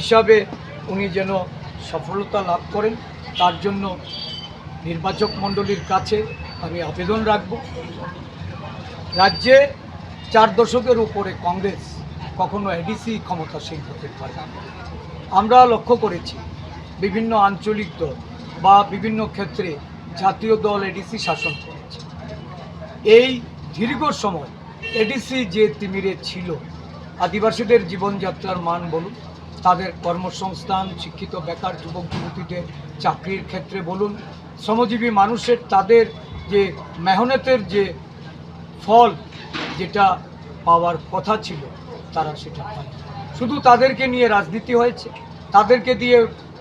হিসাবে উনি যেন সফলতা লাভ করেন তার জন্য নির্বাচক মণ্ডলীর কাছে আমি আবেদন রাখব। রাজ্যে 4 দশকের উপরে কংগ্রেস কখনো এডিসি ক্ষমতাসীন হতে পারে না। আমরা লক্ষ্য করেছি বিভিন্ন আঞ্চলিক দল বা বিভিন্ন ক্ষেত্রে জাতীয় দল এডিসি শাসন করেছে। এই দীর্ঘ সময় এডিসি যে তিমিরে ছিল, আদিবাসীদের জীবনযাত্রার মান বলুন, তাদের কর্মসংস্থান, শিক্ষিত বেকার যুবক যুবতীদের চাকরির ক্ষেত্রে বলুন, শ্রমজীবী মানুষের তাদের যে মেহনতের যে ফল যেটা পাওয়ার কথা ছিল তারা সেটা পায়। শুধু তাদেরকে নিয়ে রাজনীতি হয়েছে, তাদেরকে দিয়ে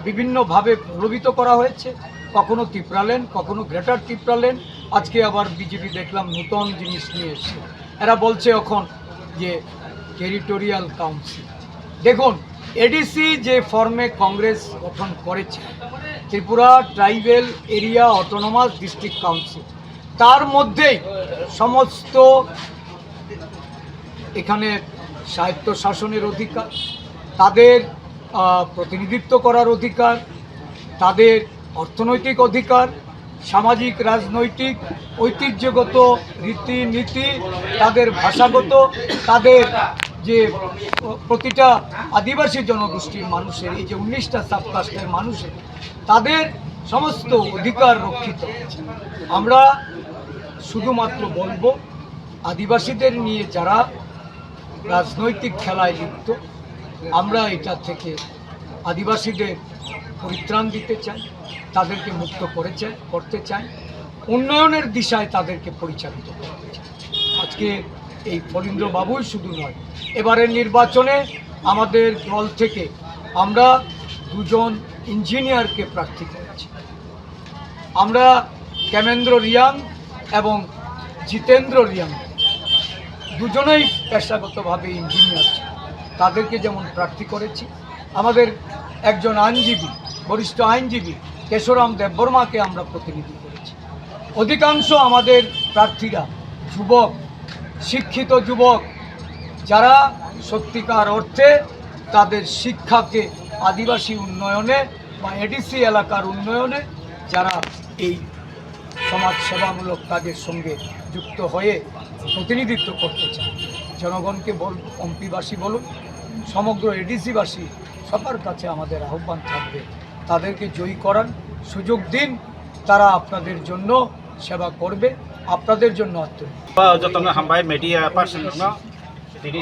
বিভিন্নভাবে প্রলোভিত করা হয়েছে, কখনো তিপ্রালেন, কখনো গ্রেটার তিপ্রালেন, আজকে আবার বিজেপি দেখলাম নতুন জিনিস নিয়ে এসছে। এরা বলছে এখন যে টেরিটোরিয়াল কাউন্সিল। দেখুন, এডিসি যে ফর্মে কংগ্রেস গঠন করেছে, Tripura tribal area autonomous district council, তার মধ্যেই সমস্ত এখানে স্বায়ত্ত শাসনের অধিকার, তাদের প্রতিনিধিত্ব করার অধিকার, তাদের অর্থনৈতিক অধিকার, সামাজিক রাজনৈতিক ঐতিহ্যগত রীতিনীতি, তাদের ভাষাগত, তাদের যে প্রতিটা আদিবাসী জনগোষ্ঠীর মানুষের এই যে 19টা সাবকাস্টের মানুষের তাদের সমস্ত অধিকার রক্ষিত আছে। আমরা শুধুমাত্র বলবো, আদিবাসীদের নিয়ে যারা রাজনৈতিক খেলায় লিপ্ত, আমরা এটা থেকে আদিবাসীদের পরিত্রাণ দিতে চাই, তাদেরকে মুক্ত করতে চাই, উন্নয়নের দিশায় তাদেরকে পরিচালিত করতে চাই। আজকে এই ফলীন্দ্রবাবুই শুধু নয়, এবারের নির্বাচনে আমাদের দল থেকে আমরা 2 জন ইঞ্জিনিয়ারকে প্রার্থী করেছি। আমরা কেমেন্দ্র রিয়াং এবং জিতেন্দ্র রিয়াং দুজনেই পেশাগতভাবে ইঞ্জিনিয়ার, তাদেরকে যেমন প্রার্থী করেছি, আমাদের একজন আইনজীবী, বরিষ্ঠ আইনজীবী কেশরাম দেববর্মাকে আমরা প্রতিনিধি করেছি। অধিকাংশ আমাদের প্রার্থীরা যুবক, শিক্ষিত যুবক, যারা সত্যিকার অর্থে তাদের শিক্ষাকে আদিবাসী উন্নয়নে বা এডিসি এলাকার উন্নয়নে যারা এই সমাজ সেবামূলক কাজের সঙ্গে যুক্ত হয়ে প্রতিনিধিত্ব করতে চায়। জনগণকে এমপিবাসী বলুন, সমগ্র এডিসিবাসী সবার কাছে আমাদের আহ্বান থাকবে, তাদেরকে জয়ী করার সুযোগ দিন, তারা আপনাদের জন্য সেবা করবে, আপনাদের জন্য যতন হামবাই মিডিয়া পার্সন দিनै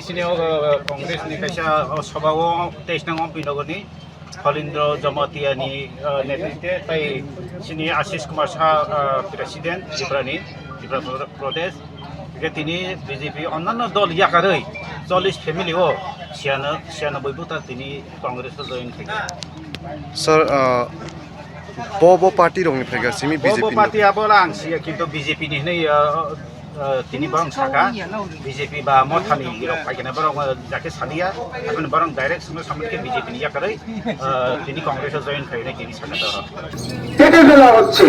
কংগ্রেসनि खायसे सभायाव 23 नং अम्पिनगरनि फलीन्द्र जमातियानि नेतृत्वे ताई सिनि आशिष कुमार साहा प्रेसिडेंट त्रिपुरा प्रदेश তিনি বিজেপি অন্যান্য দল ইয়াকারই 40 ফ্যামিলিও 96 বুথা তিনি কংগ্রেসে জয়েন থাকে। স্যার বব পার্টি রংনিफ्राय गासिनि বিজেপি পার্টি আবলা আংসিয়া কিন্তু বিজেপি नि नै তিনি বরং থাকা বিজেপি বা মথানি রক পাইগনা বরং যাকে সানিয়া এখন বরং ডাইরেক্ট সঙ্গে সামনে বিজেপি নি ইয়াকারই তিনি কংগ্রেসে জয়েন করে তিনি সাকাতা কেটে ফেলা হচ্ছে।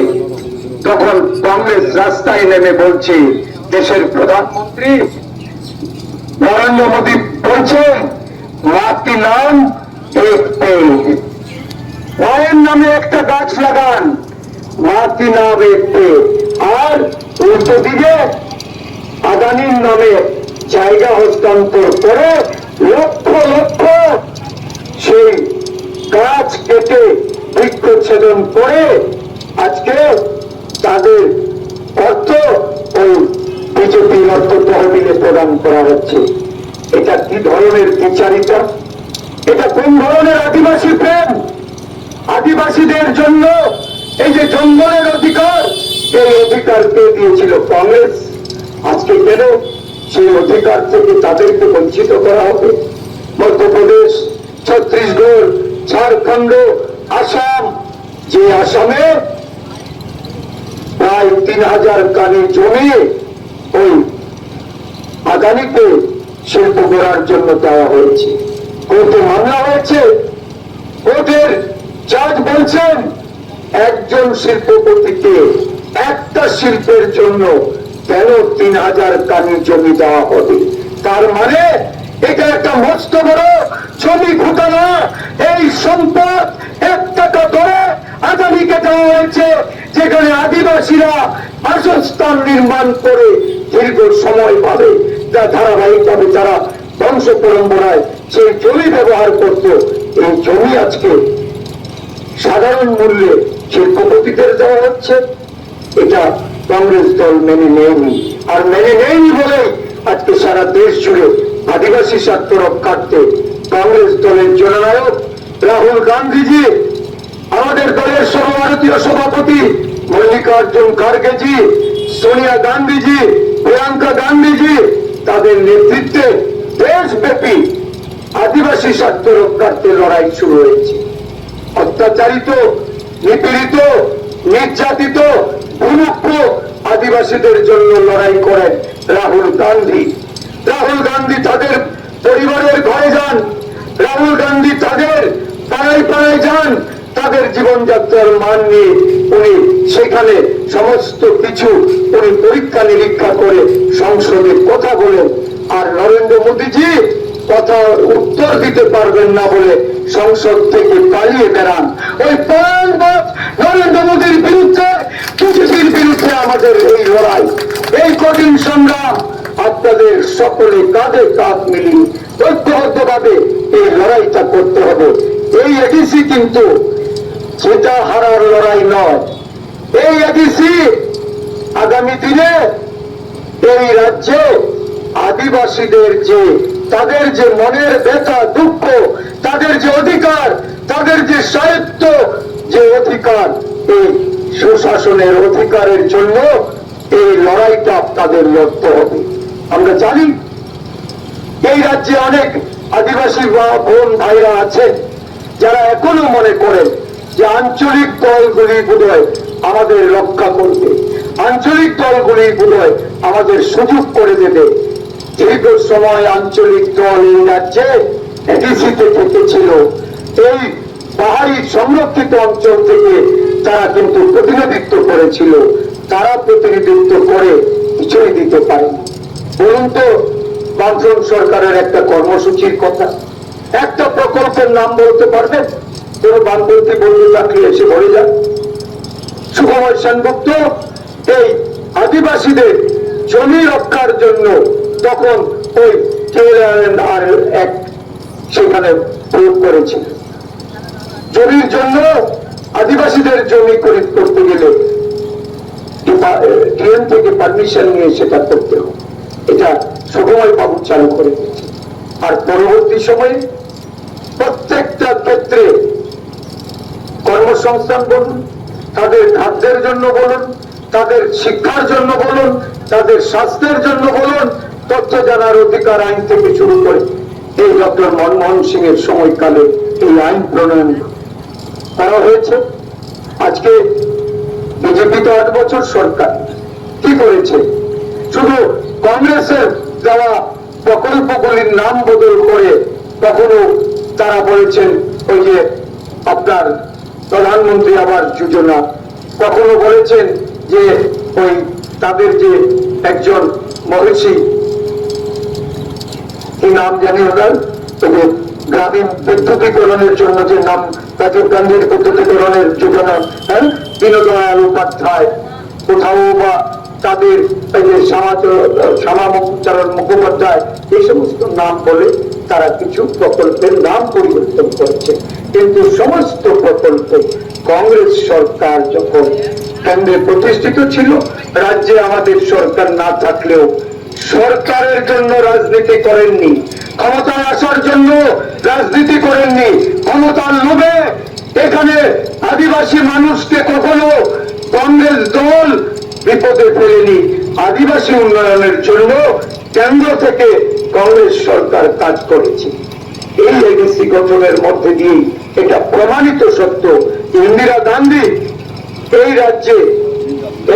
তখন কংগ্রেস রাস্তায় নেমে বলছে, দেশের প্রধানমন্ত্রী নরেন্দ্র মোদী বলছেন মাটি নাম এক পেড়, মায়ের নামে একটা গাছ লাগান, মাটি নাম এক পেড়। আর উল্টো দিকে আদানির নামে জায়গা হস্তান্তর করে লক্ষ লক্ষ সেই গাছ কেটে বৃক্ষচ্ছেদন করে আজকে তাদের অর্থ ওই বিজেপির অর্থ তহবিলে প্রদান করা হচ্ছে। এটা কি ধরনের বিচারিতা? এটা কোন ধরনের আদিবাসী প্রেম? আদিবাসীদের জন্য এই যে জঙ্গলের অধিকার, এই অধিকার কে দিয়েছিল? কংগ্রেস। আজকে কেন সেই অধিকার থেকে তাদেরকে বঞ্চিত করা হবে? মধ্যপ্রদেশ, ছত্তিশগড়, ঝাড়খণ্ড, আসাম, যে আসামে প্রায় 3000 কানি জমি ওই আদানিকে শিল্প করার জন্য দেওয়া হয়েছে, কোর্টে মামলা হয়েছে। কোর্টের জাজ বলছেন একজন শিল্পপতিকে একটা শিল্পের জন্য কেন 3000 কানি জমি দেওয়া হবে? তার মানে এটা একটা মস্ত বড় ছবি ঘটনা। এই সম্পদ 1 টাকা ধরে আদানিকে দেওয়া হয়েছে, যেখানে আদিবাসীরা বাসস্থান নির্মাণ করে দীর্ঘ সময় পাবে, যা ধারাবাহিকভাবে তারা বংশ পরম্পরায় সেই জমি ব্যবহার করত। এই জমি আজকে সাধারণ মূল্যে শিল্পপতিদের দেওয়া হচ্ছে। এটা কংগ্রেস দল মেনে নেয়নি, আর মেনে নেয়নি বলে আজকে সারা দেশ জুড়ে আদিবাসী স্বার্থ রক্ষার্থে কংগ্রেস দলের জননায়ক রাহুল গান্ধীজি, আমাদের দলের সর্বভারতীয় সভাপতি মল্লিকার্জুন খাড়গেজি, সোনিয়া গান্ধীজি, প্রিয়াঙ্কা গান্ধীজি, তাদের নেতৃত্বে দেশব্যাপী আদিবাসী স্বার্থ রক্ষার্থে লড়াই শুরু হয়েছে। অত্যাচারিত, নিপীড়িত, নির্যাতিত, ভূমিষ্ঠ আদিবাসীদের জন্য লড়াই করেন রাহুল গান্ধী। রাহুল গান্ধী তাদের পরিবারের ঘরে যান, রাহুল গান্ধী তাদের পাড়ায় পাড়ায় যান, তাদের জীবনযাত্রার মান নিয়ে উনি সেখানে সমস্ত কিছু উনি পরীক্ষা নিরীক্ষা করে সংসদে কথা বলেন। আর নরেন্দ্র মোদীজি কথা উত্তর দিতে পারবেন না বলে সংসদ থেকে পালিয়ে বেড়ান। ওই নরেন্দ্র মোদীর বিরুদ্ধে, বিজেপির বিরুদ্ধে আমাদের এই লড়াই, এই কঠিন সংগ্রাম, আপনাদের সকলে কাঁধে কাঁধ মিলিয়ে ঐক্যবদ্ধভাবে এই লড়াইটা করতে হবে। এই এডিসি কিন্তু সেটা হারার লড়াই নয়। এই এডিসি আগামী দিনে এই রাজ্যে আদিবাসীদের যে তাদের যে মনের ব্যথা দুঃখ, তাদের যে অধিকার, তাদের যে সাহিত্য, যে অধিকার, এই সুশাসনের অধিকারের জন্য এই লড়াইটা আপনাদের লড়তে হবে। আমরা জানি এই রাজ্যে অনেক আদিবাসী বোন ভাইরা আছেন যারা এখনো মনে করেন যে আঞ্চলিক দলগুলি বোধহয় আমাদের রক্ষা করবে, আঞ্চলিক দলগুলি বোধহয় আমাদের সুযোগ করে দেবে। দীর্ঘ সময় আঞ্চলিক দল এই রাজ্যে এডিসিতে থেকেছিল। এই পাহাড়ি সংরক্ষিত অঞ্চল থেকে তারা কিন্তু প্রতিনিধিত্ব করেছিল, তারা প্রতিনিধিত্ব করে কিছুই দিতে পারেনি। বলুন তো, বামফ্রন্ট সরকারের একটা কর্মসূচির কথা, একটা প্রকল্পের নাম বলতে পারবেন? কোন বামপন্থী বন্ধু থাকলে এসে বলে যান। সুখময় সেনগুপ্ত এই আদিবাসীদের জমি রক্ষার জন্য তখন ওই আর এক সেখানে প্রয়োগ করেছিল। জমির জন্য আদিবাসীদের জমি খরিদ করতে গেলে ডিএম থেকে পারমিশন নিয়ে সেটা করতে হবে। এটা সুখময় বাবু চালু করে দিয়েছে। আর পরবর্তী সময়ে প্রত্যেকটা ক্ষেত্রে কর্মসংস্থান বলুন, তাদের খাদ্যের জন্য বলুন, তাদের শিক্ষার জন্য বলুন, তাদের স্বাস্থ্যের জন্য বলুন, তথ্য জানার অধিকার আইন থেকে শুরু করে এই ডক্টর মনমোহন সিং এর সময়কালে এই আইন প্রণয়ন করা হয়েছে। আজকে বিজেপি তো 8 বছর সরকার কি করেছে? শুধু কংগ্রেসের দেওয়া প্রকল্পগুলির নাম বদল করে কখনো তারা বলেছেন ওই যে আপনার প্রধানমন্ত্রী আবাস যোজনা, কখনো বলেছেন যে ওই তাদের যে একজন মহিষী, কি নাম জানি ওনার, গ্রামীণ বিদ্যুতীকরণের জন্য যে নাম, রাজীব গান্ধীর বিদ্যুতীকরণের যোজনা, হ্যাঁ, দীনদয়াল উপাধ্যায়, কোথাও বা তাদের শ্যামাচরণ মুখোপাধ্যায়, এই সমস্ত নাম বলে তারা কিছু প্রকল্পের নাম পরিবর্তন করেছে। কিন্তু সমস্ত প্রকল্প কংগ্রেস সরকার যখন কেন্দ্রে প্রতিষ্ঠিত ছিল, রাজ্যে আমাদের সরকার না থাকলেও সরকারের জন্য রাজনীতি করেননি, ক্ষমতায় আসার জন্য রাজনীতি করেননি। ক্ষমতার লোভে এখানে আদিবাসী মানুষকে কখনো কংগ্রেস দল বিপদে ফেলেনি। আদিবাসী উন্নয়নের জন্য কেন্দ্র থেকে কংগ্রেস সরকার কাজ করেছে। এই এডিসি গঠনের মধ্যে দিয়ে এটা প্রমাণিত সত্য। ইন্দিরা গান্ধী এই রাজ্যে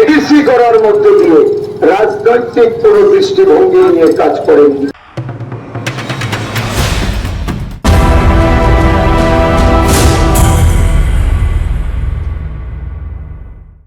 এডিসি করার মধ্যে দিয়ে রাজনৈতিক কোন দৃষ্টিভঙ্গি নিয়ে কাজ করেননি।